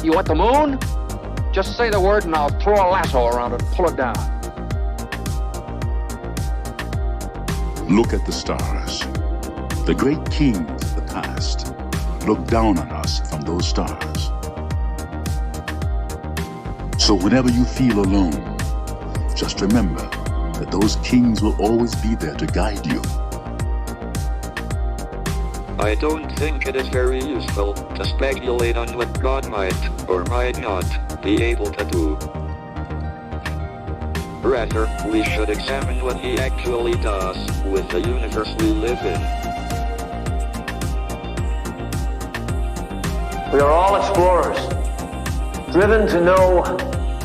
You want the moon? Just say the word and I'll throw a lasso around it and pull it down. Look at the stars. The great kings of the past look down on us from those stars. So whenever you feel alone, just remember that those kings will always be there to guide you. I don't think it is very useful to speculate on what God might or might not be able to do. Rather, we should examine what He actually does with the universe we live in. We are all explorers, driven to know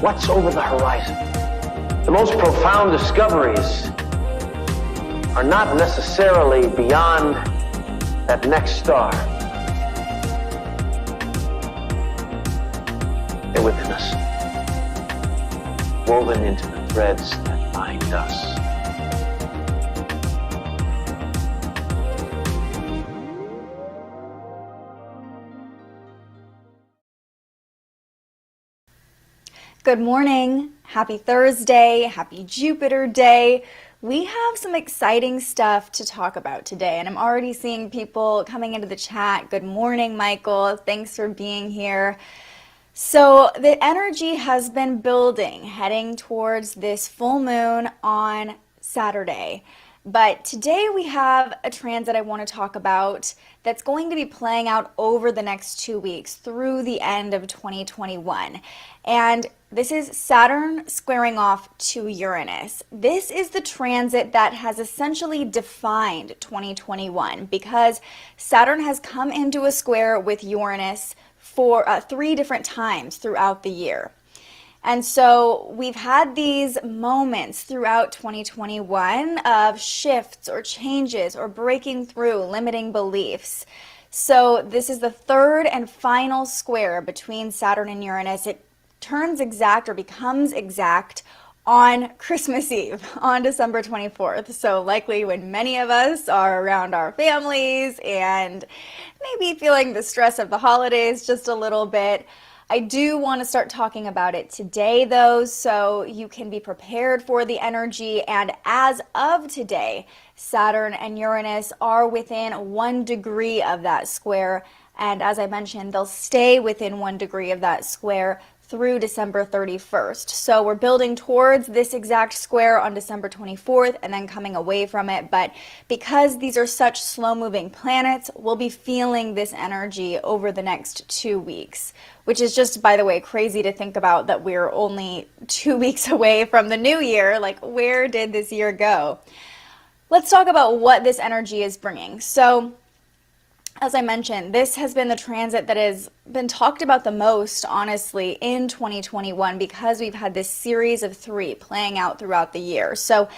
what's over the horizon. The most profound discoveries are not necessarily beyond that next star. They're within us, woven into the threads that bind us. Good morning, happy Thursday, happy Jupiter day. We have some exciting stuff to talk about today, and I'm already seeing people coming into the chat. Good morning, Michael. Thanks for being here. So the energy has been building, heading towards this full moon on Saturday. But today we have a transit I want to talk about that's going to be playing out over the next 2 weeks through the end of 2021. And this is Saturn squaring off to Uranus. This is the transit that has essentially defined 2021 because Saturn has come into a square with Uranus for 3 different times throughout the year. And so we've had these moments throughout 2021 of shifts or changes or breaking through limiting beliefs. So this is the third and final square between Saturn and Uranus. It turns exact or becomes exact on Christmas Eve, on December 24th. So likely when many of us are around our families and maybe feeling the stress of the holidays just a little bit. I do want to start talking about it today though, so you can be prepared for the energy. And as of today, Saturn and Uranus are within 1 degree of that square. And as I mentioned, they'll stay within 1 degree of that square through December 31st. So we're building towards this exact square on December 24th and then coming away from it. But because these are such slow-moving planets, we'll be feeling this energy over the next 2 weeks, which is just, by the way, crazy to think about that we're only 2 weeks away from the new year. Like, where did this year go? Let's talk about what this energy is bringing. So, as I mentioned, this has been the transit that has been talked about the most, honestly, in 2021 because we've had this series of 3 playing out throughout the year. So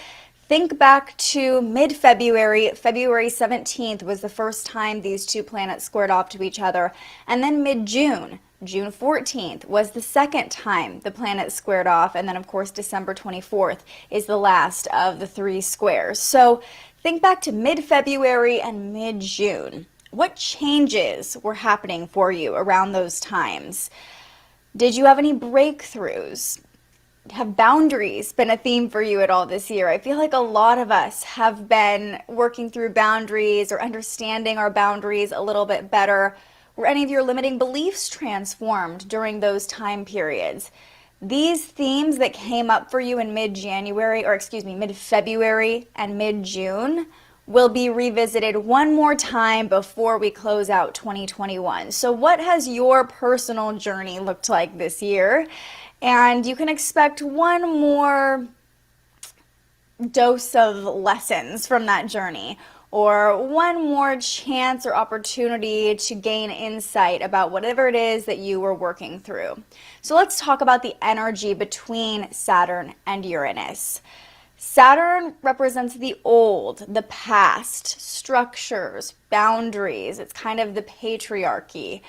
think back to mid-February. February 17th was the first time these 2 planets squared off to each other. And then mid-June, June 14th was the second time the planets squared off. And then, of course, December 24th is the last of the 3 squares. So think back to mid-February and mid-June. What changes were happening for you around those times? Did you have any breakthroughs? Have boundaries been a theme for you at all this year? I feel like a lot of us have been working through boundaries or understanding our boundaries a little bit better. Were any of your limiting beliefs transformed during those time periods? These themes that came up for you in mid-February and mid-June will be revisited one more time before we close out 2021. So what has your personal journey looked like this year? And you can expect one more dose of lessons from that journey, or one more chance or opportunity to gain insight about whatever it is that you were working through. So let's talk about the energy between Saturn and Uranus. Saturn represents the old, the past, structures, boundaries. It's kind of the patriarchy.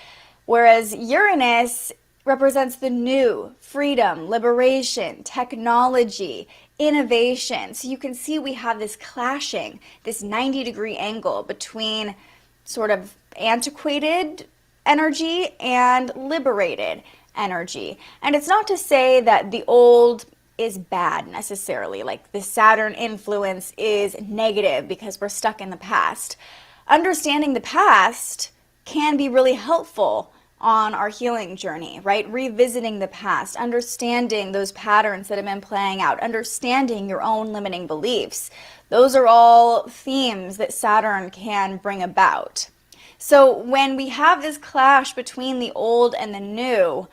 Whereas Uranus represents the new, freedom, liberation, technology, innovation. So you can see we have this clashing, this 90-degree angle between sort of antiquated energy and liberated energy. And it's not to say that the old is bad necessarily, like the Saturn influence is negative because we're stuck in the past. Understanding the past can be really helpful on our healing journey, right? Revisiting the past, understanding those patterns that have been playing out, understanding your own limiting beliefs. Those are all themes that Saturn can bring about. So when we have this clash between the old and the new,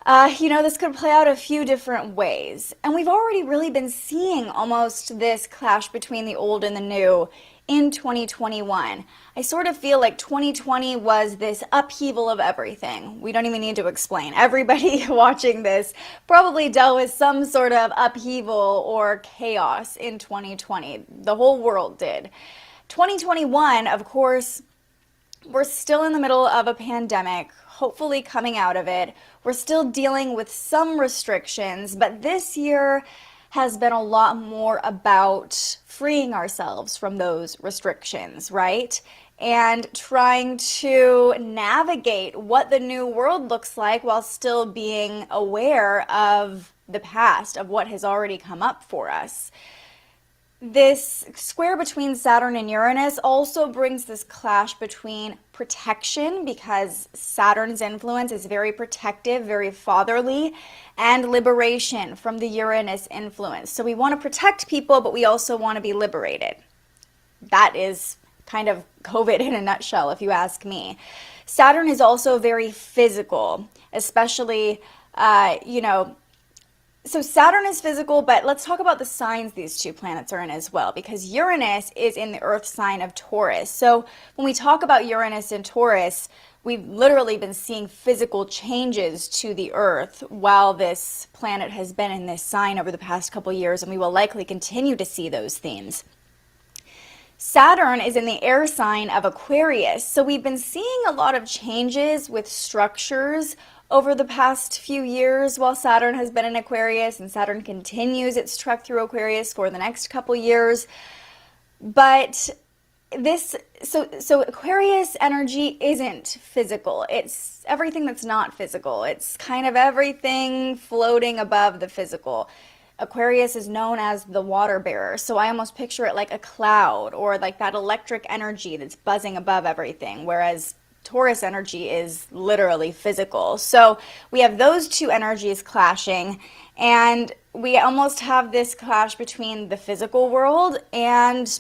this could play out a few different ways. And we've already really been seeing almost this clash between the old and the new in 2021. I sort of feel like 2020 was this upheaval of everything. We don't even need to explain. Everybody watching this probably dealt with some sort of upheaval or chaos in 2020. The whole world did. 2021, of course, we're still in the middle of a pandemic, hopefully coming out of it. We're still dealing with some restrictions, but this year has been a lot more about freeing ourselves from those restrictions, right? And trying to navigate what the new world looks like while still being aware of the past, of what has already come up for us. This square between Saturn and Uranus also brings this clash between protection, because Saturn's influence is very protective, very fatherly, and liberation from the Uranus influence. So we want to protect people, but we also want to be liberated. That is kind of COVID in a nutshell, if you ask me. Saturn is also very physical, especially, so Saturn is physical, but let's talk about the signs these two planets are in as well, because Uranus is in the Earth sign of Taurus. So when we talk about Uranus and Taurus, we've literally been seeing physical changes to the Earth while this planet has been in this sign over the past couple years, and we will likely continue to see those themes. Saturn is in the air sign of Aquarius, so we've been seeing a lot of changes with structures over the past few years while Saturn has been in Aquarius, and Saturn continues its trek through Aquarius for the next couple years. But so Aquarius energy isn't physical. It's everything that's not physical. It's kind of everything floating above the physical. Aquarius is known as the water bearer, so I almost picture it like a cloud or like that electric energy that's buzzing above everything, whereas Taurus energy is literally physical. So we have those two energies clashing, and we almost have this clash between the physical world and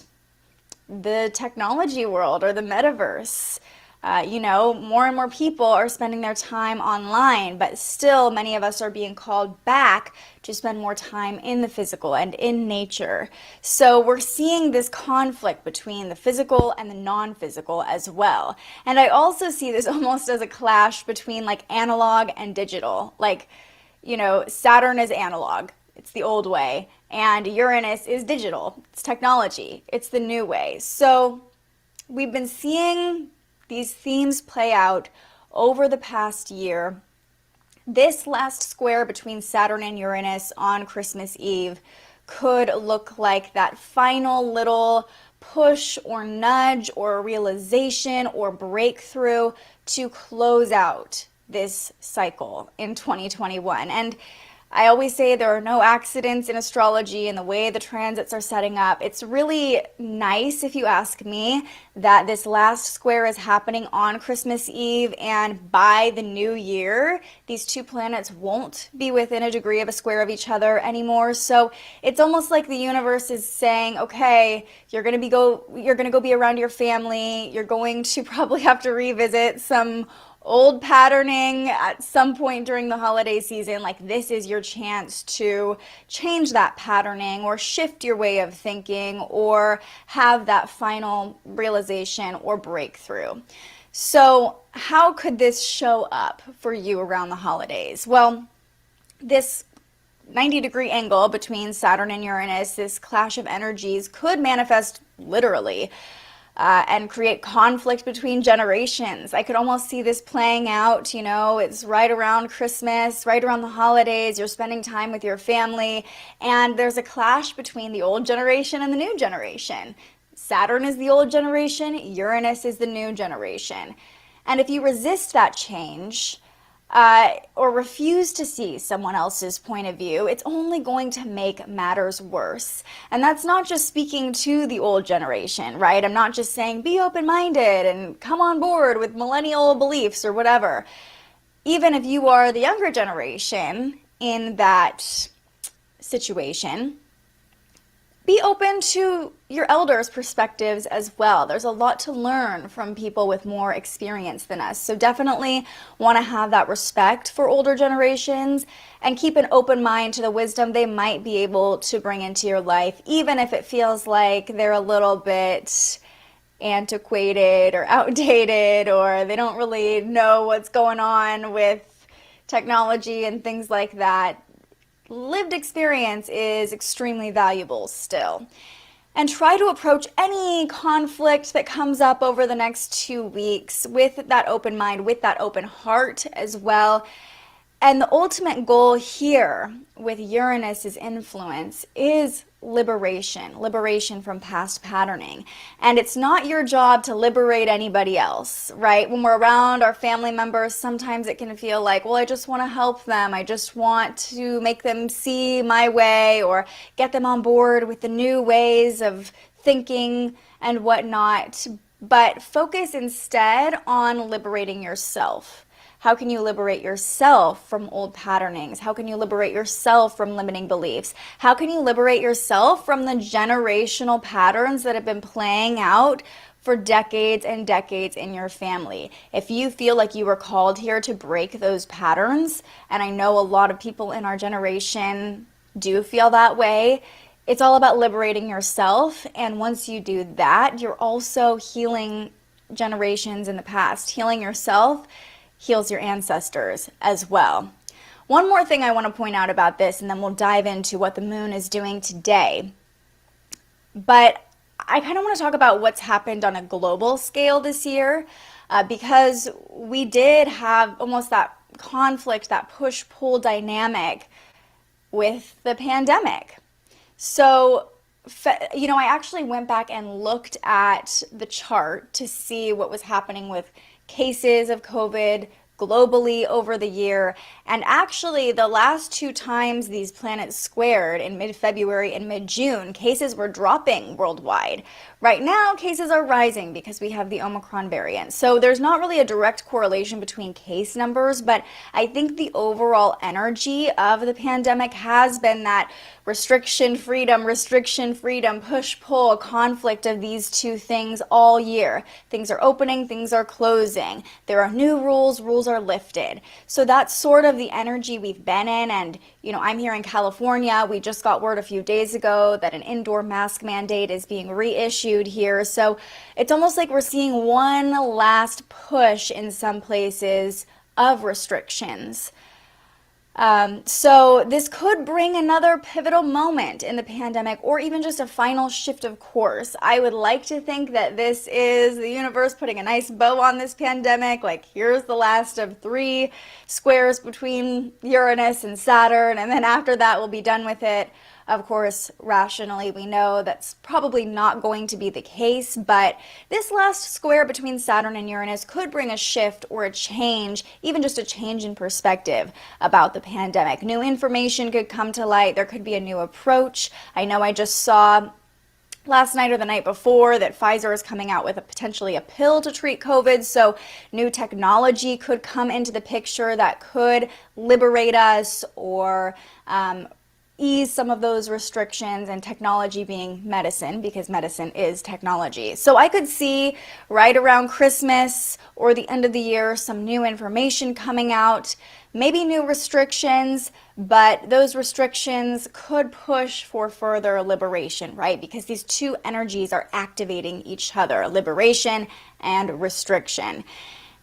the technology world or the metaverse. More and more people are spending their time online, but still many of us are being called back to spend more time in the physical and in nature. So we're seeing this conflict between the physical and the non-physical as well. And I also see this almost as a clash between like analog and digital. Like, Saturn is analog. It's the old way. And Uranus is digital. It's technology. It's the new way. So we've been seeing these themes play out over the past year. This last square between Saturn and Uranus on Christmas Eve could look like that final little push or nudge or realization or breakthrough to close out this cycle in 2021. And I always say there are no accidents in astrology and the way the transits are setting up. It's really nice, if you ask me, that this last square is happening on Christmas Eve, and by the new year, these two planets won't be within a degree of a square of each other anymore. So it's almost like the universe is saying, okay, you're gonna go be around your family. You're going to probably have to revisit some old patterning at some point during the holiday season. Like, this is your chance to change that patterning or shift your way of thinking or have that final realization or breakthrough. So how could this show up for you around the holidays? Well, this 90-degree angle between Saturn and Uranus, this clash of energies, could manifest literally and create conflict between generations. I could almost see this playing out, it's right around Christmas, right around the holidays, you're spending time with your family, and there's a clash between the old generation and the new generation. Saturn is the old generation, Uranus is the new generation. And if you resist that change, or refuse to see someone else's point of view, it's only going to make matters worse. And that's not just speaking to the old generation, right? I'm not just saying be open-minded and come on board with millennial beliefs or whatever. Even if you are the younger generation in that situation, be open to your elders' perspectives as well. There's a lot to learn from people with more experience than us. So definitely want to have that respect for older generations and keep an open mind to the wisdom they might be able to bring into your life, even if it feels like they're a little bit antiquated or outdated, or they don't really know what's going on with technology and things like that. Lived experience is extremely valuable still. And try to approach any conflict that comes up over the next 2 weeks with that open mind, with that open heart as well. And the ultimate goal here with Uranus's influence is liberation from past patterning. And it's not your job to liberate anybody else, right? When we're around our family members, sometimes it can feel like, well, I just want to help them. I just want to make them see my way or get them on board with the new ways of thinking and whatnot. But focus instead on liberating yourself. How can you liberate yourself from old patternings? How can you liberate yourself from limiting beliefs? How can you liberate yourself from the generational patterns that have been playing out for decades and decades in your family? If you feel like you were called here to break those patterns, and I know a lot of people in our generation do feel that way, it's all about liberating yourself. And once you do that, you're also healing generations in the past. Healing yourself heals your ancestors as well. One more thing I want to point out about this, and then we'll dive into what the moon is doing today. But I kind of want to talk about what's happened on a global scale this year, because we did have almost that conflict, that push-pull dynamic with the pandemic. So, I actually went back and looked at the chart to see what was happening with cases of COVID globally over the year. And actually, the last 2 times these planets squared, in mid-February and mid-June, cases were dropping worldwide. Right now, cases are rising because we have the Omicron variant. So there's not really a direct correlation between case numbers, but I think the overall energy of the pandemic has been that restriction, freedom, push-pull, conflict of these two things all year. Things are opening, things are closing. There are new rules, rules are lifted. So that's sort of the energy we've been in. And, I'm here in California. We just got word a few days ago that an indoor mask mandate is being reissued here. So it's almost like we're seeing one last push in some places of restrictions. So this could bring another pivotal moment in the pandemic, or even just a final shift of course. I would like to think that this is the universe putting a nice bow on this pandemic. Like, here's the last of 3 squares between Uranus and Saturn, and then after that we'll be done with it. Of course, rationally, we know that's probably not going to be the case, but this last square between Saturn and Uranus could bring a shift or a change, even just a change in perspective about the pandemic. New information could come to light. There could be a new approach. I know I just saw last night or the night before that Pfizer is coming out with potentially a pill to treat COVID. So new technology could come into the picture that could liberate us or ease some of those restrictions, and technology being medicine, because medicine is technology. So I could see right around Christmas or the end of the year some new information coming out, maybe new restrictions, but those restrictions could push for further liberation, right? Because these two energies are activating each other, liberation and restriction.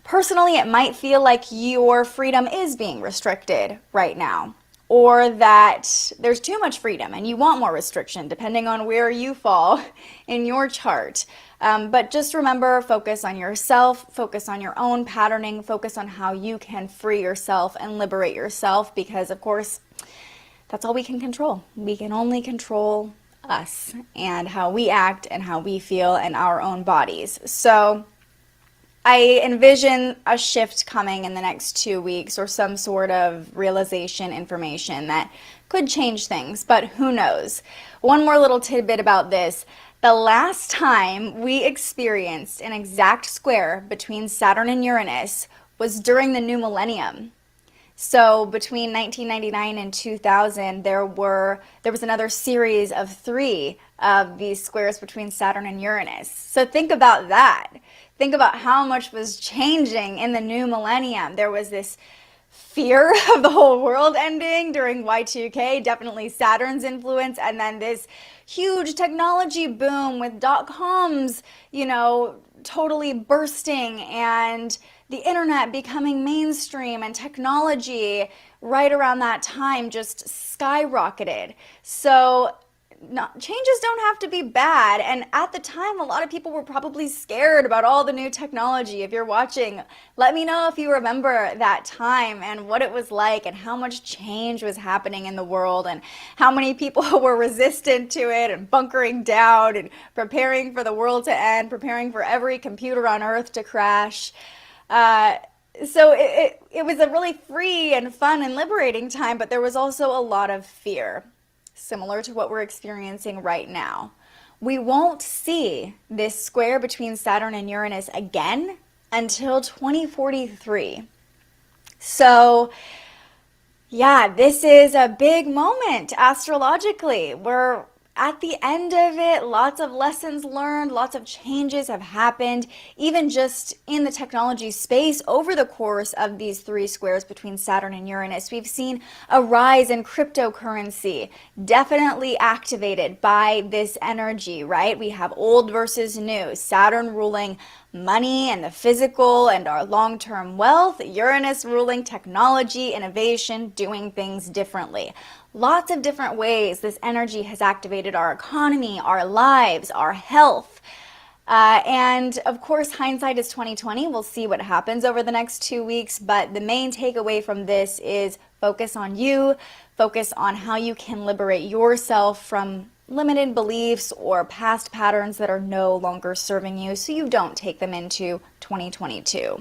Personally, it might feel like your freedom is being restricted right now, or that there's too much freedom and you want more restriction, depending on where you fall in your chart. But just remember, focus on yourself, focus on your own patterning, focus on how you can free yourself and liberate yourself, because of course, that's all we can control. We can only control us and how we act and how we feel in our own bodies. So I envision a shift coming in the next 2 weeks, or some sort of realization, information that could change things, but who knows. One more little tidbit about this. The last time we experienced an exact square between Saturn and Uranus was during the new millennium. So between 1999 and 2000, there was another series of 3 of these squares between Saturn and Uranus. So think about that. Think about how much was changing in the new millennium. There was this fear of the whole world ending during Y2K, definitely Saturn's influence, and then this huge technology boom with dot-coms, totally bursting, and the internet becoming mainstream, and technology right around that time just skyrocketed. So changes don't have to be bad. And at the time, a lot of people were probably scared about all the new technology. If you're watching, let me know if you remember that time and what it was like, and how much change was happening in the world, and how many people were resistant to it and bunkering down and preparing for the world to end, preparing for every computer on Earth to crash. So it was a really free and fun and liberating time, but there was also a lot of fear, similar to what we're experiencing right now. We won't see this square between Saturn and Uranus again until 2043. So yeah, this is a big moment astrologically. We're at the end of it. Lots of lessons learned, lots of changes have happened, even just in the technology space over the course of these 3 squares between Saturn and Uranus. We've seen a rise in cryptocurrency, definitely activated by this energy, right? We have old versus new, Saturn ruling money and the physical and our long-term wealth, Uranus ruling technology, innovation, doing things differently. Lots of different ways this energy has activated our economy, our lives, our health. And of course, hindsight is 2020. We'll see what happens over the next 2 weeks. But the main takeaway from this is focus on you, focus on how you can liberate yourself from limited beliefs or past patterns that are no longer serving you, so you don't take them into 2022.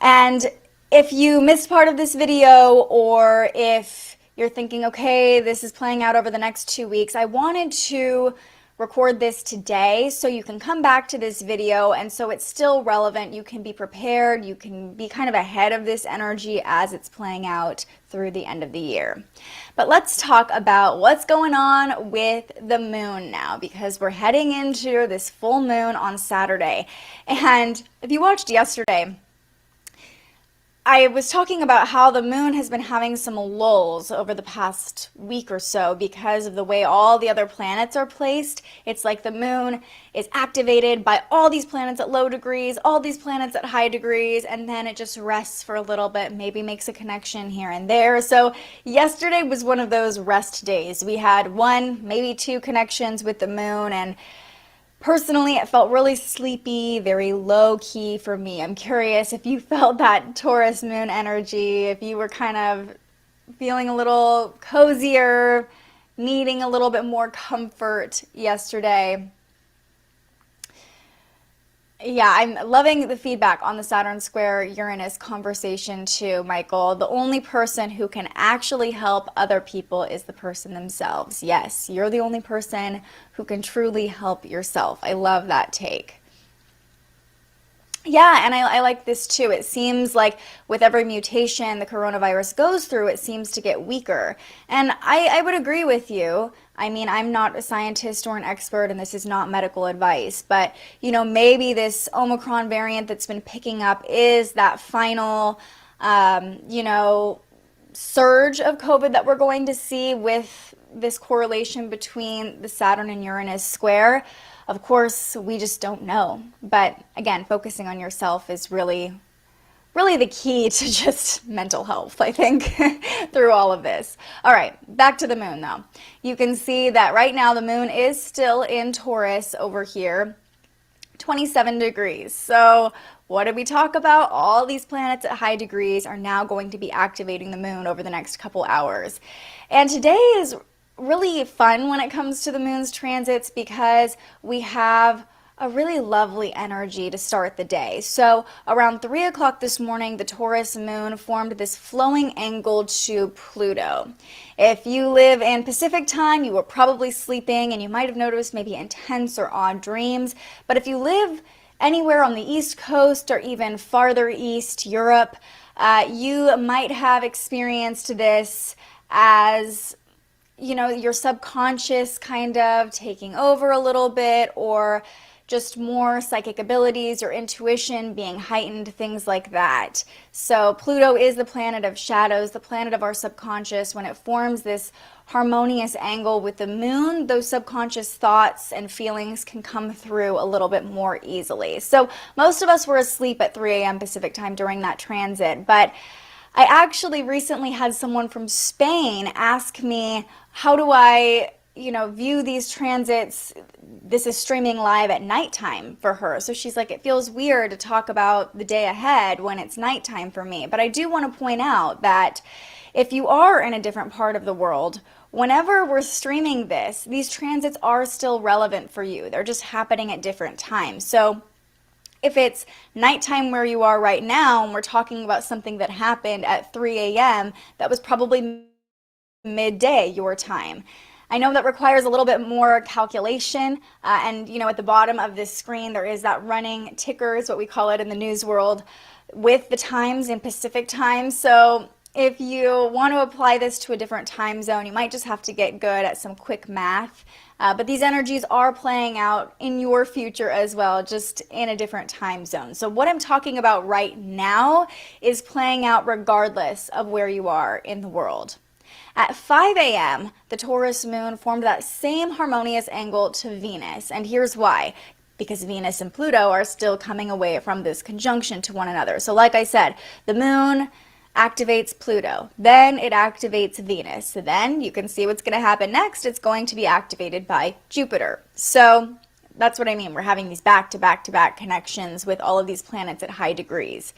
And if you missed part of this video, or if you're thinking, okay, this is playing out over the next 2 weeks, I wanted to record this today so you can come back to this video, and so it's still relevant. You can be prepared, you can be kind of ahead of this energy as it's playing out through the end of the year. But let's talk about what's going on with the moon now, because we're heading into this full moon on Saturday. And if you watched yesterday, I was talking about how the moon has been having some lulls over the past week or so because of the way all the other planets are placed. It's like the moon is activated by all these planets at low degrees, all these planets at high degrees, and then it just rests for a little bit, maybe makes a connection here and there. So yesterday was one of those rest days. We had 1, maybe 2 connections with the moon, and personally, it felt really sleepy, very low-key for me. I'm curious if you felt that Taurus moon energy, if you were kind of feeling a little cozier, needing a little bit more comfort yesterday. Yeah, I'm loving the feedback on the Saturn square Uranus conversation too, Michael. The only person who can actually help other people is the person themselves. Yes, you're the only person who can truly help yourself. I love that take. Yeah, and I like this too. It seems like with every mutation the coronavirus goes through, it seems to get weaker. And I would agree with you. I mean, I'm not a scientist or an expert, and this is not medical advice, but, you know, maybe this Omicron variant that's been picking up is that final, you know, surge of COVID that we're going to see with this correlation between the Saturn and Uranus square. Of course, we just don't know. But again, focusing on yourself is really the key to just mental health, I think, through all of this. All right, back to the moon though. You can see that right now the moon is still in Taurus over here, 27 degrees. So what did we talk about? All these planets at high degrees are now going to be activating the moon over the next couple hours. And today is really fun when it comes to the moon's transits because we have a really lovely energy to start the day. So around 3 o'clock this morning, the Taurus moon formed this flowing angle to Pluto. If you live in Pacific time, you were probably sleeping and you might have noticed maybe intense or odd dreams. But if you live anywhere on the East Coast or even farther east, Europe, you might have experienced this as, you know, your subconscious kind of taking over a little bit, or just more psychic abilities or intuition being heightened, things like that. So Pluto is the planet of shadows, the planet of our subconscious. When it forms this harmonious angle with the moon, those subconscious thoughts and feelings can come through a little bit more easily. So most of us were asleep at 3 a.m. Pacific time during that transit, but I actually recently had someone from Spain ask me, how do I view these transits? This is streaming live at nighttime for her. So she's like, it feels weird to talk about the day ahead when it's nighttime for me. But I do want to point out that if you are in a different part of the world, whenever we're streaming this, these transits are still relevant for you. They're just happening at different times. So if it's nighttime where you are right now, and we're talking about something that happened at 3 a.m., that was probably midday your time. I know that requires a little bit more calculation, and at the bottom of this screen there is that running ticker, is what we call it in the news world, with the times in Pacific time. So if you want to apply this to a different time zone, you might just have to get good at some quick math. But these energies are playing out in your future as well, just in a different time zone. So what I'm talking about right now is playing out regardless of where you are in the world. At 5 a.m., the Taurus moon formed that same harmonious angle to Venus. And here's why. Because Venus and Pluto are still coming away from this conjunction to one another. So like I said, the moon activates Pluto, then it activates Venus. So then you can see what's going to happen next. It's going to be activated by Jupiter. So that's what I mean. We're having these back-to-back-to-back connections with all of these planets at high degrees.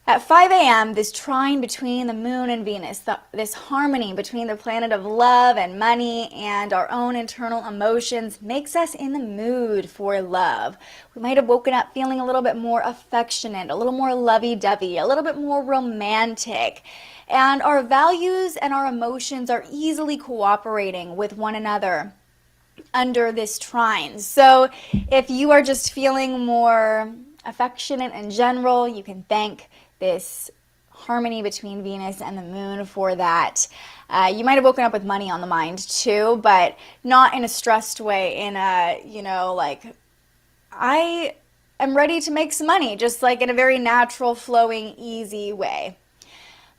At 5 a.m., this trine between the moon and Venus, this harmony between the planet of love and money and our own internal emotions, makes us in the mood for love. We might have woken up feeling a little bit more affectionate, a little more lovey-dovey, a little bit more romantic. And our values and our emotions are easily cooperating with one another under this trine. So if you are just feeling more affectionate in general, you can thank this harmony between Venus and the moon for that. You might have woken up with money on the mind too, but not in a stressed way, in a, like, I am ready to make some money, just like in a very natural, flowing, easy way.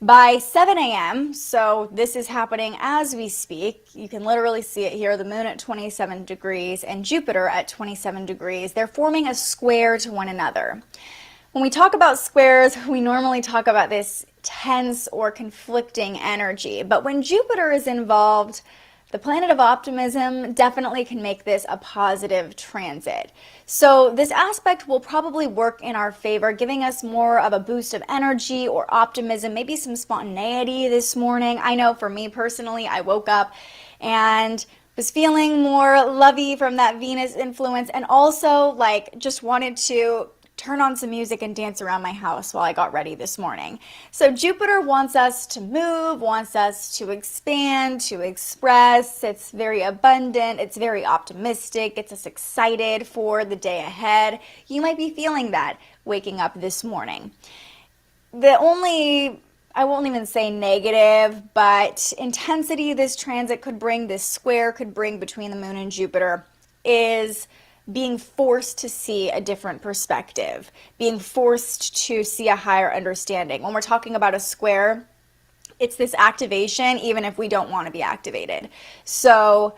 By 7 a.m., so this is happening as we speak, you can literally see it here, the moon at 27 degrees and Jupiter at 27 degrees. They're forming a square to one another. When we talk about squares, we normally talk about this tense or conflicting energy. But when Jupiter is involved, the planet of optimism definitely can make this a positive transit. So this aspect will probably work in our favor, giving us more of a boost of energy or optimism, maybe some spontaneity this morning. I know for me personally, I woke up and was feeling more lovey from that Venus influence, and also like just wanted to turn on some music and dance around my house while I got ready this morning. So Jupiter wants us to move, wants us to expand, to express. It's very abundant, it's very optimistic, gets us excited for the day ahead. You might be feeling that waking up this morning. I won't even say negative, but intensity this transit could bring, this square could bring between the moon and Jupiter, is being forced to see a different perspective, being forced to see a higher understanding. When we're talking about a square, it's this activation even if we don't want to be activated. So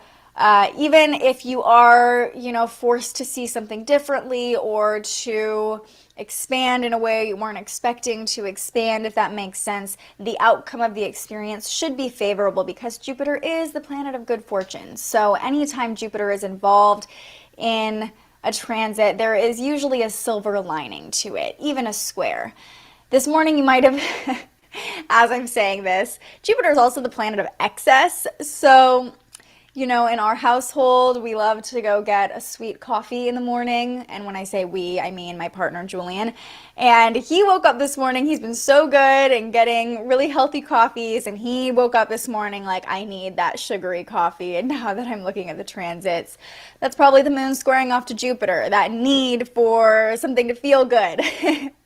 even if you are, forced to see something differently or to expand in a way you weren't expecting to expand, if that makes sense, the outcome of the experience should be favorable because Jupiter is the planet of good fortune. So anytime Jupiter is involved in a transit, there is usually a silver lining to it, even a square. This morning you might have, as I'm saying this, Jupiter is also the planet of excess. So, You know, in our household, we love to go get a sweet coffee in the morning. And when I say we, I mean my partner, Julian. And he woke up this morning. He's been so good and getting really healthy coffees. And he woke up this morning like, I need that sugary coffee. And now that I'm looking at the transits, that's probably the moon squaring off to Jupiter, that need for something to feel good.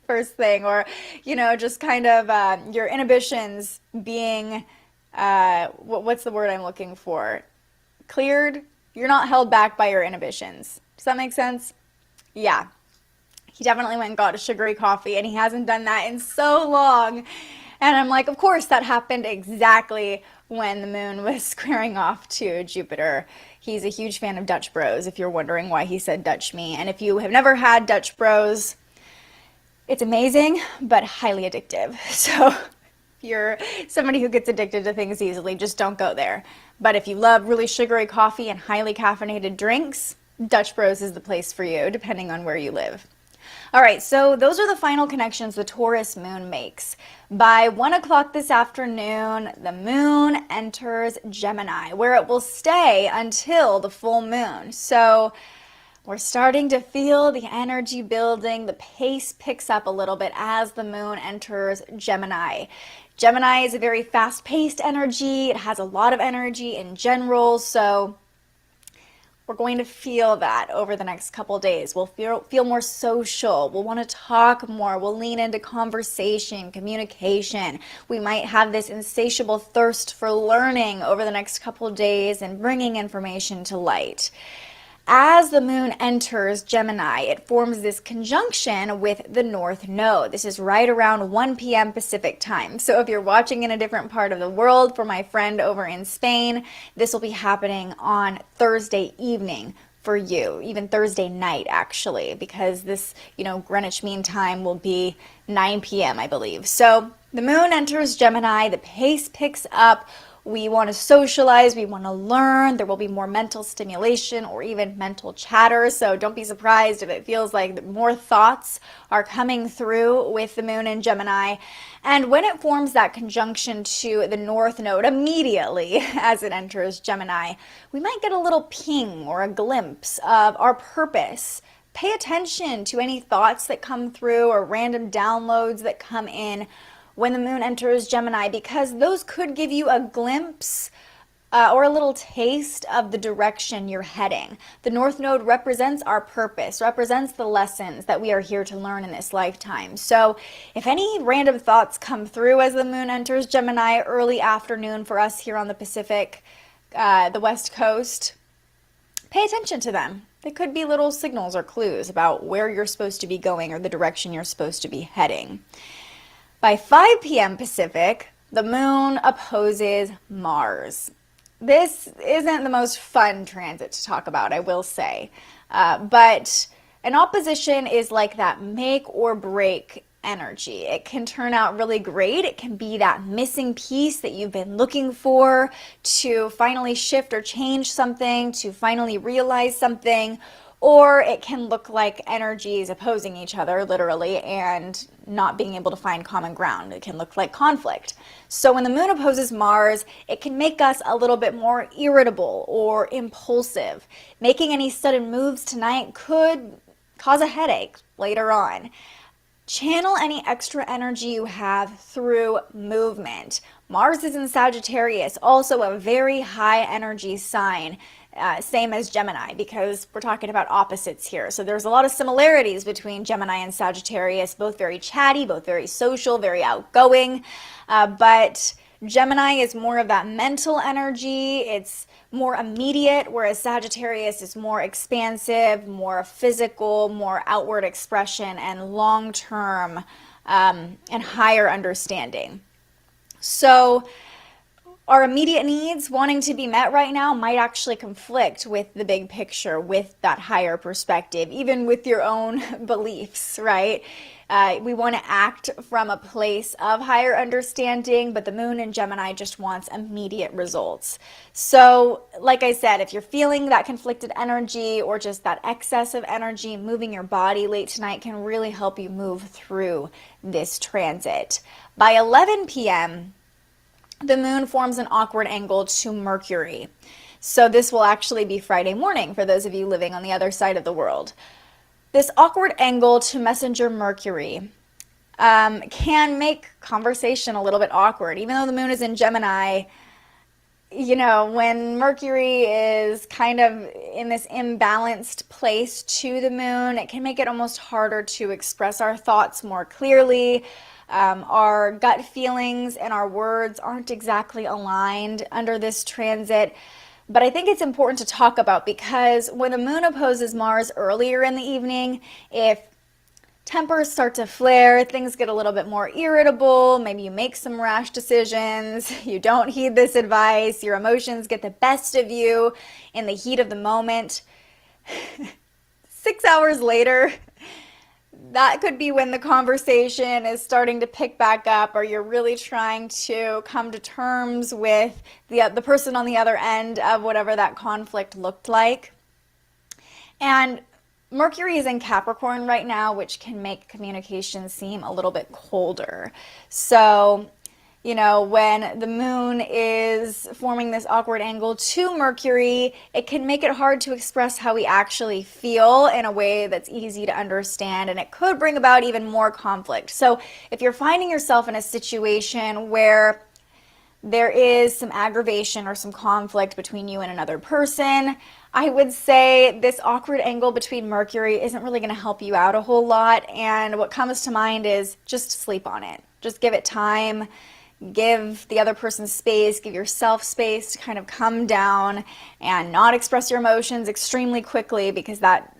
First thing, or, you know, just kind of your inhibitions being, what's the word I'm looking for? Cleared. You're not held back by your inhibitions. Does that make sense? Yeah. He definitely went and got a sugary coffee, and he hasn't done that in so long. And I'm like, of course, that happened exactly when the moon was squaring off to Jupiter. He's a huge fan of Dutch Bros, if you're wondering why he said Dutch me. And if you have never had Dutch Bros, it's amazing, but highly addictive. So if you're somebody who gets addicted to things easily, just don't go there. But if you love really sugary coffee and highly caffeinated drinks, Dutch Bros is the place for you, depending on where you live. All right, so those are the final connections the Taurus moon makes. By 1 o'clock this afternoon, the moon enters Gemini, where it will stay until the full moon. So we're starting to feel the energy building. The pace picks up a little bit as the moon enters Gemini. Gemini is a very fast-paced energy. It has a lot of energy in general, so we're going to feel that over the next couple days. We'll feel more social. We'll want to talk more. We'll lean into conversation, communication. We might have this insatiable thirst for learning over the next couple days and bringing information to light. As the moon enters Gemini, it forms this conjunction with the North Node. This is right around 1 p.m. Pacific time. So if you're watching in a different part of the world, for my friend over in Spain, this will be happening on Thursday evening for you, even Thursday night actually, because this, Greenwich Mean Time will be 9 p.m. I believe. So the moon enters Gemini, the pace picks up. We want to socialize, we want to learn, there will be more mental stimulation or even mental chatter, so don't be surprised if it feels like more thoughts are coming through with the moon in Gemini. And when it forms that conjunction to the North Node immediately as it enters Gemini, we might get a little ping or a glimpse of our purpose. Pay attention to any thoughts that come through or random downloads that come in when the moon enters Gemini, because those could give you a glimpse or a little taste of the direction you're heading. The North Node represents our purpose, represents the lessons that we are here to learn in this lifetime. So if any random thoughts come through as the moon enters Gemini early afternoon for us here on the Pacific, the West Coast, pay attention to them. They could be little signals or clues about where you're supposed to be going or the direction you're supposed to be heading. By 5 p.m. Pacific, the moon opposes Mars. This isn't the most fun transit to talk about, I will say. But an opposition is like that make or break energy. It can turn out really great. It can be that missing piece that you've been looking for to finally shift or change something, to finally realize something. Or it can look like energies opposing each other, literally, and not being able to find common ground. It can look like conflict. So when the moon opposes Mars, it can make us a little bit more irritable or impulsive. Making any sudden moves tonight could cause a headache later on. Channel any extra energy you have through movement. Mars is in Sagittarius, also a very high energy sign. Same as Gemini, because we're talking about opposites here. So there's a lot of similarities between Gemini and Sagittarius, both very chatty, both very social, very outgoing. But Gemini is more of that mental energy. It's more immediate, whereas Sagittarius is more expansive, more physical, more outward expression, and long-term and higher understanding. So our immediate needs wanting to be met right now might actually conflict with the big picture, with that higher perspective, even with your own beliefs, right? We want to act from a place of higher understanding, but the moon in Gemini just wants immediate results. So, like I said, if you're feeling that conflicted energy or just that excess of energy, moving your body late tonight can really help you move through this transit. By 11 p.m., the moon forms an awkward angle to Mercury. So this will actually be Friday morning for those of you living on the other side of the world. This awkward angle to messenger Mercury can make conversation a little bit awkward. Even though the moon is in Gemini, you know, when Mercury is kind of in this imbalanced place to the moon, it can make it almost harder to express our thoughts more clearly. Our gut feelings and our words aren't exactly aligned under this transit. But I think it's important to talk about, because when the moon opposes Mars earlier in the evening, if tempers start to flare, things get a little bit more irritable, maybe you make some rash decisions, you don't heed this advice, your emotions get the best of you in the heat of the moment. 6 hours later, that could be when the conversation is starting to pick back up, or you're really trying to come to terms with the person on the other end of whatever that conflict looked like. And Mercury is in Capricorn right now, which can make communication seem a little bit colder. So, you know, when the moon is forming this awkward angle to Mercury, it can make it hard to express how we actually feel in a way that's easy to understand, and it could bring about even more conflict. So if you're finding yourself in a situation where there is some aggravation or some conflict between you and another person, I would say this awkward angle between Mercury isn't really going to help you out a whole lot. And what comes to mind is just sleep on it. Just give it time. Give the other person space. Give yourself space to kind of come down and not express your emotions extremely quickly, because that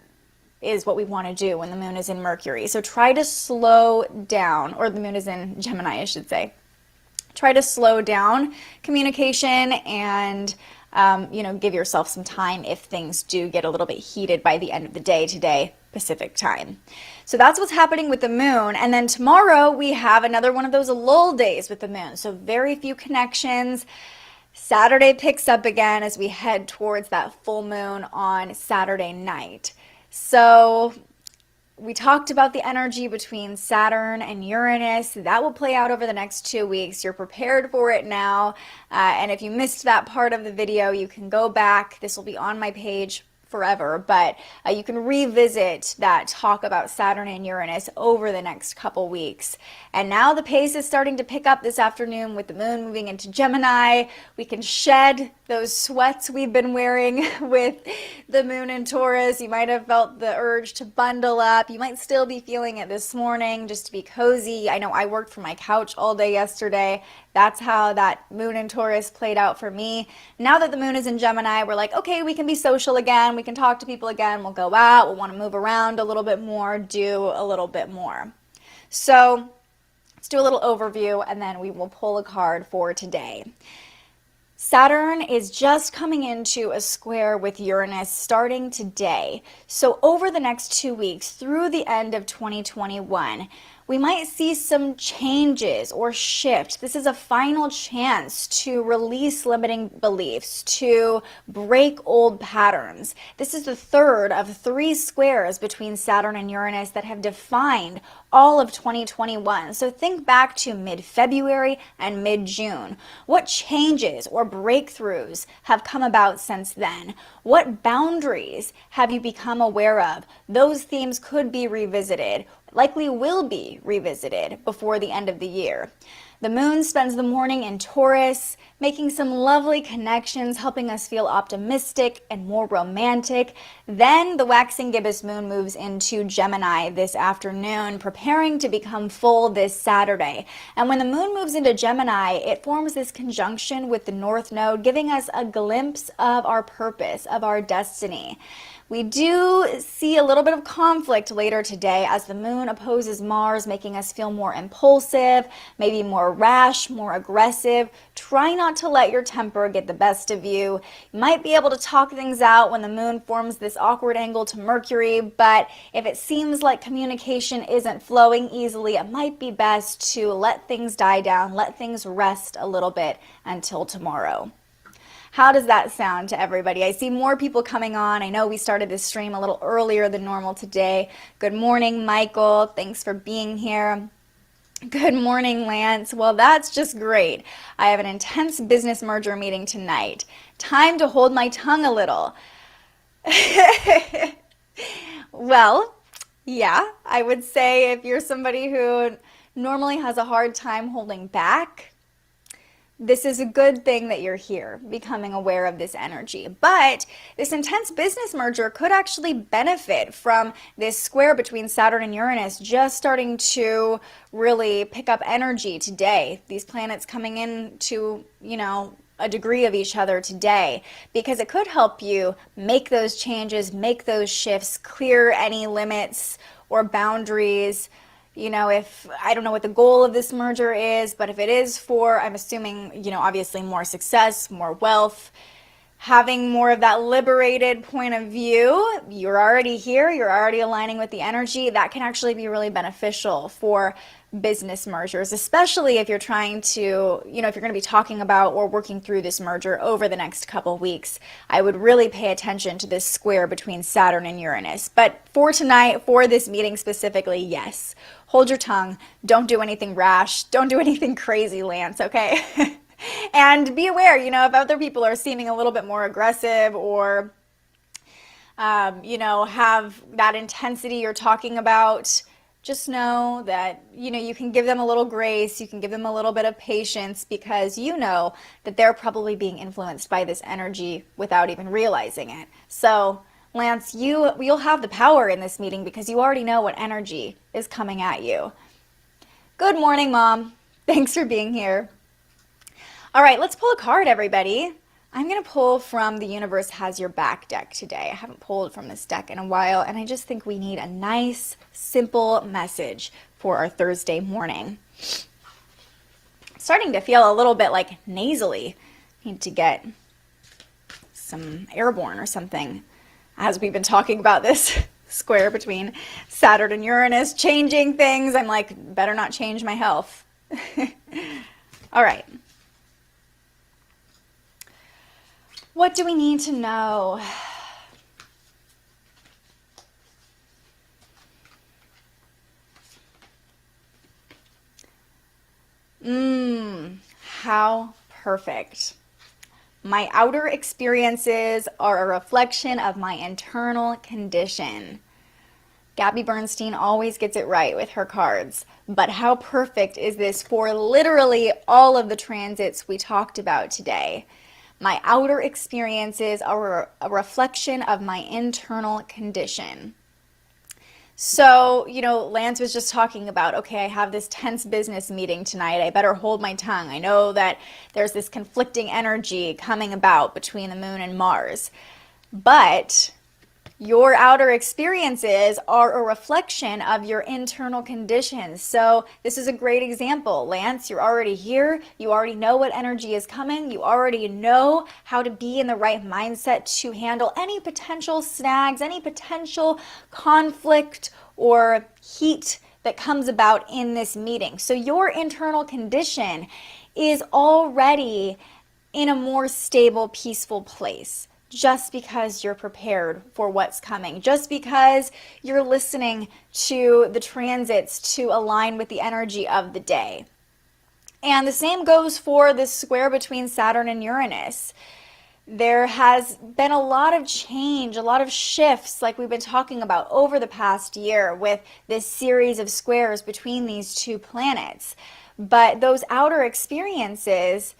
is what we want to do when the moon is in Mercury. So try to slow down, or the moon is in Gemini, I should say. Try to slow down communication and give yourself some time if things do get a little bit heated by the end of the day today, Pacific time. So that's what's happening with the moon. And then tomorrow we have another one of those lull days with the moon. So very few connections. Saturday picks up again as we head towards that full moon on Saturday night. So we talked about the energy between Saturn and Uranus. That will play out over the next 2 weeks. You're prepared for it now. And if you missed that part of the video, you can go back. This will be on my page forever, but you can revisit that talk about Saturn and Uranus over the next couple weeks. And now the pace is starting to pick up this afternoon with the moon moving into Gemini. We can shed those sweats we've been wearing with the moon in Taurus. You might have felt the urge to bundle up. You might still be feeling it this morning, just to be cozy. I know I worked from my couch all day yesterday. That's how that moon in Taurus played out for me. Now that the moon is in Gemini, we're like, okay, we can be social again. We can talk to people again. We'll go out. We'll want to move around a little bit more, do a little bit more. So let's do a little overview, and then we will pull a card for today. Saturn is just coming into a square with Uranus starting today. So over the next 2 weeks through the end of 2021, we might see some changes or shift. This is a final chance to release limiting beliefs, to break old patterns. This is the third of 3 squares between Saturn and Uranus that have defined all of 2021. So think back to mid-February and mid-June. What changes or breakthroughs have come about since then? What boundaries have you become aware of? Those themes could be revisited, likely will be revisited before the end of the year. The moon spends the morning in Taurus, making some lovely connections, helping us feel optimistic and more romantic. Then the waxing gibbous moon moves into Gemini this afternoon, preparing to become full this Saturday. And when the moon moves into Gemini, it forms this conjunction with the North Node, giving us a glimpse of our purpose, of our destiny. We do see a little bit of conflict later today as the moon opposes Mars, making us feel more impulsive, maybe more rash, more aggressive. Try not to let your temper get the best of you. You might be able to talk things out when the moon forms this awkward angle to Mercury, but if it seems like communication isn't flowing easily, it might be best to let things die down, let things rest a little bit until tomorrow. How does that sound to everybody? I see more people coming on. I know we started this stream a little earlier than normal today. Good morning, Michael. Thanks for being here. Good morning, Lance. Well, that's just great. I have an intense business merger meeting tonight. Time to hold my tongue a little. Well, yeah, I would say if you're somebody who normally has a hard time holding back, this is a good thing that you're here, becoming aware of this energy. But this intense business merger could actually benefit from this square between Saturn and Uranus just starting to really pick up energy today. These planets coming in to, a degree of each other today, because it could help you make those changes, make those shifts, clear any limits or boundaries. If I don't know what the goal of this merger is, but if it is for, I'm assuming, obviously more success, more wealth, having more of that liberated point of view, you're already here, you're already aligning with the energy, that can actually be really beneficial for business mergers, especially if you're trying to, if you're going to be talking about or working through this merger over the next couple weeks. I would really pay attention to this square between Saturn and Uranus. But for tonight, for this meeting specifically, yes, hold your tongue, don't do anything rash, don't do anything crazy, Lance, okay? And be aware, if other people are seeming a little bit more aggressive or, have that intensity you're talking about, just know that, you can give them a little grace, you can give them a little bit of patience, because you know that they're probably being influenced by this energy without even realizing it. So, Lance, you'll have the power in this meeting because you already know what energy is coming at you. Good morning, Mom. Thanks for being here. All right, let's pull a card, everybody. I'm going to pull from the Universe Has Your Back deck today. I haven't pulled from this deck in a while, and I just think we need a nice, simple message for our Thursday morning. Starting to feel a little bit like nasally. Need to get some airborne or something as we've been talking about this square between Saturn and Uranus, changing things. I'm like, better not change my health. All right. What do we need to know? How perfect. My outer experiences are a reflection of my internal condition. Gabby Bernstein always gets it right with her cards. But how perfect is this for literally all of the transits we talked about today? My outer experiences are a reflection of my internal condition. So, Lance was just talking about, okay, I have this tense business meeting tonight. I better hold my tongue. I know that there's this conflicting energy coming about between the moon and Mars. But your outer experiences are a reflection of your internal conditions. So this is a great example. Lance, you're already here. You already know what energy is coming. You already know how to be in the right mindset to handle any potential snags, any potential conflict or heat that comes about in this meeting. So your internal condition is already in a more stable, peaceful place, just because you're prepared for what's coming, just because you're listening to the transits to align with the energy of the day. And the same goes for this square between Saturn and Uranus. There has been a lot of change, a lot of shifts, like we've been talking about over the past year with this series of squares between these two planets. But those outer experiences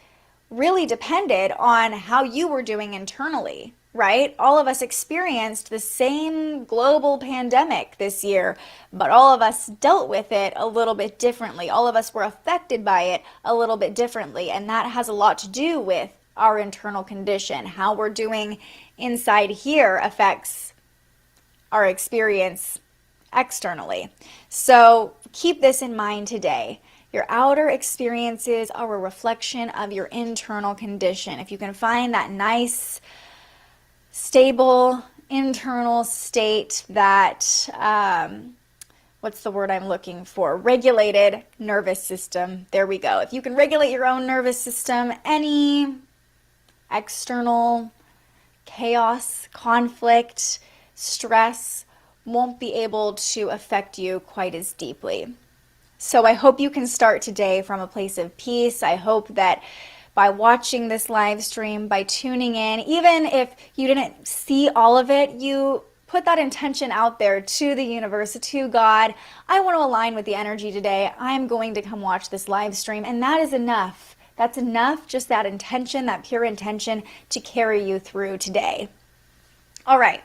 really depended on how you were doing internally, right? All of us experienced the same global pandemic this year, but all of us dealt with it a little bit differently. All of us were affected by it a little bit differently, and that has a lot to do with our internal condition. How we're doing inside here affects our experience externally. So keep this in mind today. Your outer experiences are a reflection of your internal condition. If you can find that nice, stable internal state, that, what's the word I'm looking for? Regulated nervous system. There we go. If you can regulate your own nervous system, any external chaos, conflict, stress won't be able to affect you quite as deeply. So I hope you can start today from a place of peace. I hope that by watching this live stream, by tuning in, even if you didn't see all of it, you put that intention out there to the universe, to God. I want to align with the energy today. I'm going to come watch this live stream, and that is enough. That's enough, just that intention, that pure intention to carry you through today. All right.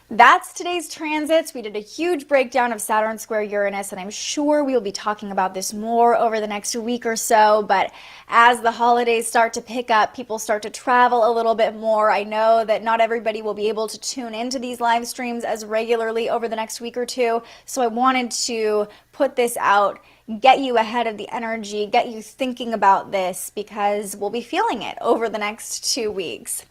That's today's transits. We did a huge breakdown of Saturn square Uranus, and I'm sure we'll be talking about this more over the next week or so. But as the holidays start to pick up, people start to travel a little bit more. I know that not everybody will be able to tune into these live streams as regularly over the next week or two. So I wanted to put this out, get you ahead of the energy, get you thinking about this, because we'll be feeling it over the next 2 weeks.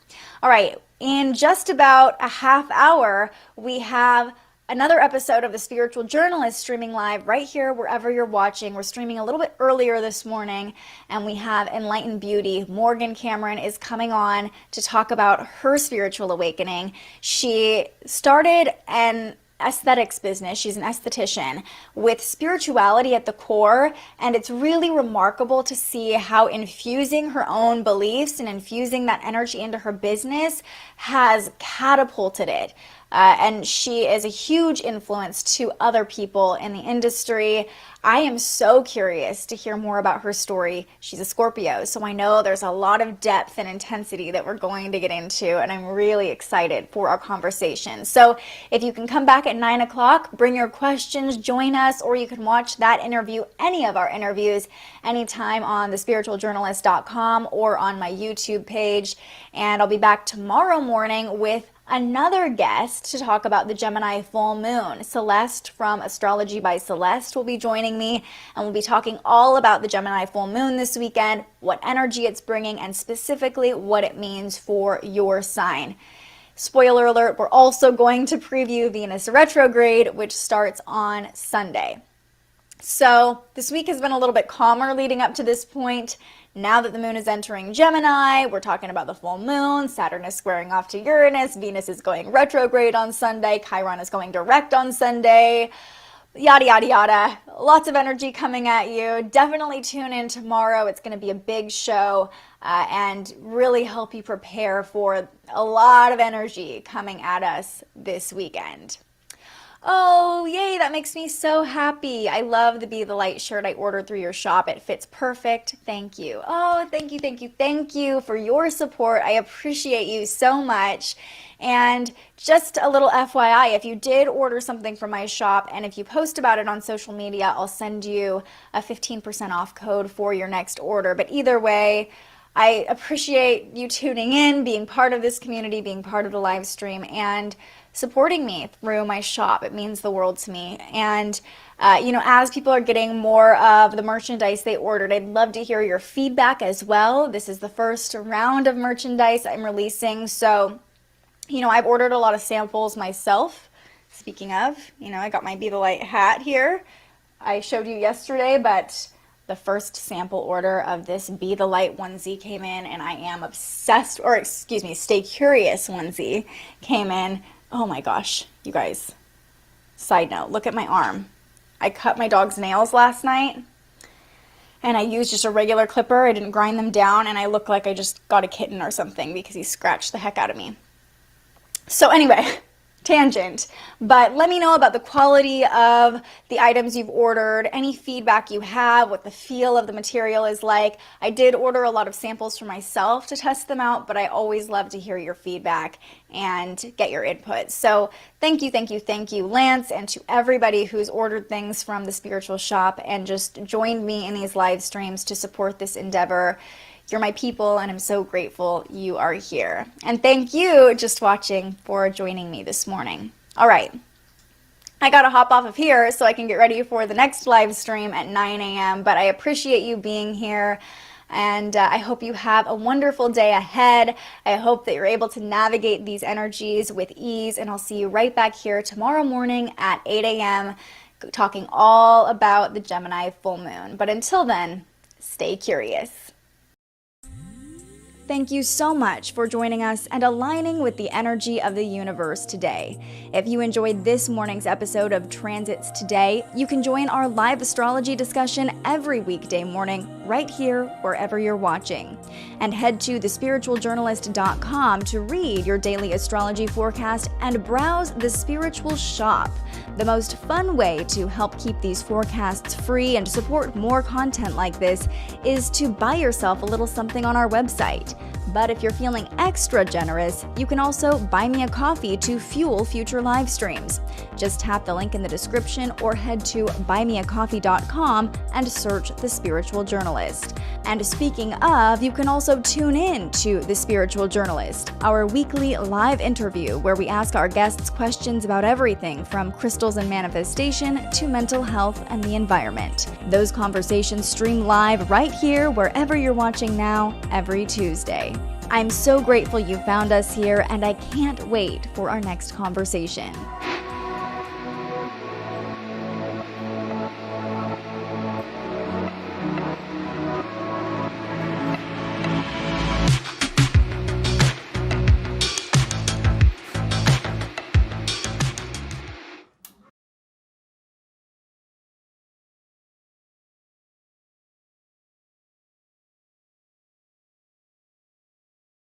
All right, in just about a half hour, we have another episode of The Spiritual Journalist streaming live right here wherever you're watching. We're streaming a little bit earlier this morning, and we have Enlightened Beauty. Morgan Cameron is coming on to talk about her spiritual awakening. She started an aesthetics business. She's an esthetician with spirituality at the core, and it's really remarkable to see how infusing her own beliefs and infusing that energy into her business has catapulted it. And she is a huge influence to other people in the industry. I am so curious to hear more about her story. She's a Scorpio, so I know there's a lot of depth and intensity that we're going to get into, and I'm really excited for our conversation. So if you can come back at 9 o'clock, bring your questions, join us, or you can watch that interview, any of our interviews, anytime on thespiritualjournalist.com or on my YouTube page. And I'll be back tomorrow morning with another guest to talk about the Gemini full moon. Celeste from Astrology by Celeste will be joining me, and we'll be talking all about the Gemini full moon this weekend, what energy it's bringing, and specifically what it means for your sign. Spoiler alert, we're also going to preview Venus retrograde, which starts on Sunday. So this week has been a little bit calmer leading up to this point. Now that the moon is entering Gemini, we're talking about the full moon. Saturn is squaring off to Uranus. Venus is going retrograde on Sunday. Chiron is going direct on Sunday. Yada, yada, yada. Lots of energy coming at you. Definitely tune in tomorrow. It's going to be a big show and really help you prepare for a lot of energy coming at us this weekend. Oh, yay, that makes me so happy. I love the Be the Light shirt I ordered through your shop. It fits perfect. Thank you. Oh, thank you, thank you, thank you for your support. I appreciate you so much. And just a little FYI, if you did order something from my shop and if you post about it on social media, I'll send you a 15% off code for your next order. But either way, I appreciate you tuning in, being part of this community, being part of the live stream, and supporting me through my shop. It means the world to me. And, as people are getting more of the merchandise they ordered, I'd love to hear your feedback as well. This is the first round of merchandise I'm releasing. So, I've ordered a lot of samples myself. Speaking of, I got my Be the Light hat here. I showed you yesterday, but the first sample order of this Be the Light onesie came in, and I am obsessed, Stay Curious onesie came in. Oh my gosh, you guys. Side note, look at my arm. I cut my dog's nails last night, and I used just a regular clipper. I didn't grind them down, and I look like I just got a kitten or something because he scratched the heck out of me. So anyway, tangent, but let me know about the quality of the items you've ordered, any feedback you have, what the feel of the material is like. I did order a lot of samples for myself to test them out, but I always love to hear your feedback and get your input. So thank you, Lance, and to everybody who's ordered things from the Spiritual Shop and just joined me in these live streams to support this endeavor. You're my people, and I'm so grateful you are here. And thank you, just watching, for joining me this morning. All right, I gotta hop off of here so I can get ready for the next live stream at 9 a.m., but I appreciate you being here, and I hope you have a wonderful day ahead. I hope that you're able to navigate these energies with ease, and I'll see you right back here tomorrow morning at 8 a.m. talking all about the Gemini full moon. But until then, stay curious. Thank you so much for joining us and aligning with the energy of the universe today. If you enjoyed this morning's episode of Transits Today, you can join our live astrology discussion every weekday morning right here wherever you're watching. And head to thespiritualjournalist.com to read your daily astrology forecast and browse the Spiritual Shop. The most fun way to help keep these forecasts free and support more content like this is to buy yourself a little something on our website. But if you're feeling extra generous, you can also buy me a coffee to fuel future live streams. Just tap the link in the description or head to buymeacoffee.com and search The Spiritual Journalist. And speaking of, you can also tune in to The Spiritual Journalist, our weekly live interview where we ask our guests questions about everything from crystals and manifestation to mental health and the environment. Those conversations stream live right here wherever you're watching now every Tuesday. I'm so grateful you found us here, and I can't wait for our next conversation.